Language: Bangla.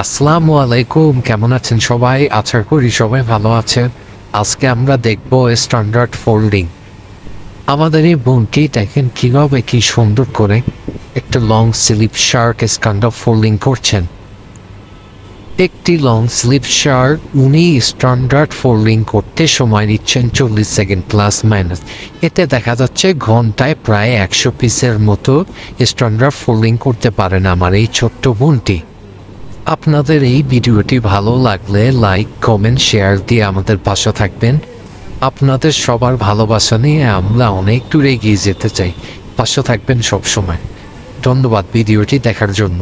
আসসালামু আলাইকুম, কেমন আছেন সবাই? আশা করি সবাই ভালো আছেন। আজকে আমরা দেখব স্ট্যান্ডার্ড ফোল্ডিং। আমাদের এই বোনটি দেখেন কিভাবে কি সুন্দর করে একটা long sleeve shirt standard folding করছেন। একটি লং স্লিভ শার্ট উনি স্ট্যান্ডার্ড ফোল্ডিং করতে সময় নিচ্ছেন 40 সেকেন্ড প্লাস মাইনাস। এতে দেখা যাচ্ছে ঘন্টায় প্রায় 100 পিসের মতো স্ট্যান্ডার্ড ফোল্ডিং করতে পারেন আমার এই ছোট্ট বোনটি। আপনাদের এই ভিডিওটি ভালো লাগলে লাইক কমেন্ট শেয়ার দিয়ে আমাদের পাশে থাকবেন। আপনাদের সবার ভালোবাসা নিয়ে আমরা অনেক দূরে এগিয়ে যেতে চাই। পাশে থাকবেন সবসময়। ধন্যবাদ ভিডিওটি দেখার জন্য।